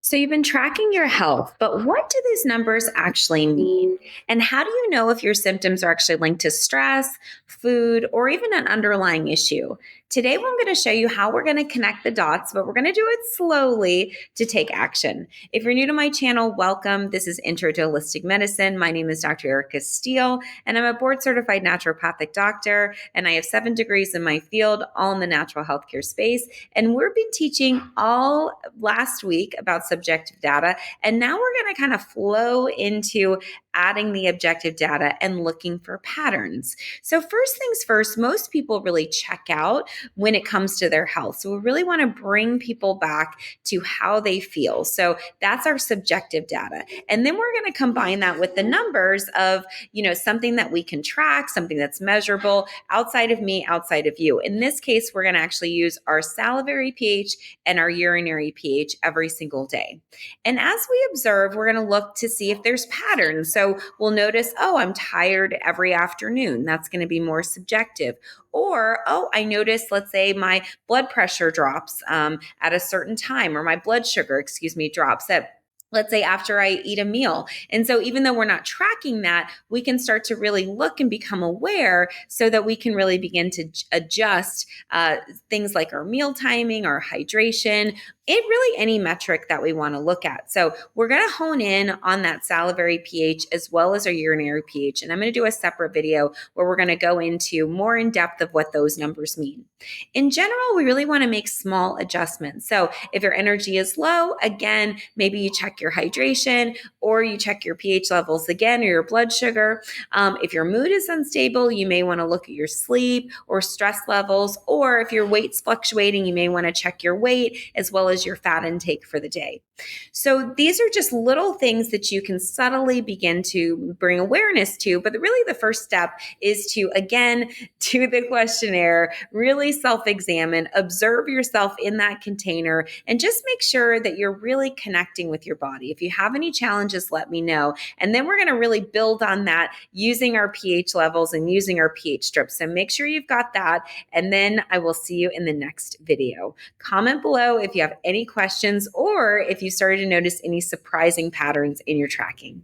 So you've been tracking your health, but what do these numbers actually mean? And how do you know if your symptoms are actually linked to stress, food, or even an underlying issue? Today, I'm going to show you how we're going to connect the dots, but we're going to do it slowly to take action. If you're new to my channel, welcome. This is Intro to Holistic Medicine. My name is Dr. Erica Steele, and I'm a board certified naturopathic doctor, and I have 7 degrees in my field, all in the natural healthcare space. And we've been teaching all last week about subjective data. And now we're going to kind of flow into adding the objective data and looking for patterns. So, first things first, most people really check out when it comes to their health. So, we really want to bring people back to how they feel. So, that's our subjective data. And then we're going to combine that with the numbers of, something that we can track, something that's measurable outside of me, outside of you. In this case, we're going to actually use our salivary pH and our urinary pH every single day. And as we observe, we're going to look to see if there's patterns. So we'll notice, oh, I'm tired every afternoon. That's going to be more subjective. Or, oh, I notice, let's say my blood pressure drops at a certain time, or my blood sugar, drops at, let's say, after I eat a meal. And so even though we're not tracking that, we can start to really look and become aware so that we can really begin to adjust things like our meal timing, our hydration, really any metric that we want to look at. So we're going to hone in on that salivary pH as well as our urinary pH. And I'm going to do a separate video where we're going to go into more in depth of what those numbers mean. In general, we really want to make small adjustments. So if your energy is low, again, maybe you check your hydration or you check your pH levels again or your blood sugar. If your mood is unstable, you may want to look at your sleep or stress levels, or if your weight's fluctuating, you may want to check your weight as well as your fat intake for the day. So these are just little things that you can subtly begin to bring awareness to. But really the first step is to, again, do the questionnaire, really self-examine, observe yourself in that container, and just make sure that you're really connecting with your body. If you have any challenges, let me know. And then we're going to really build on that using our pH levels and using our pH strips. So make sure you've got that. And then I will see you in the next video. Comment below if you have any questions or if you started to notice any surprising patterns in your tracking.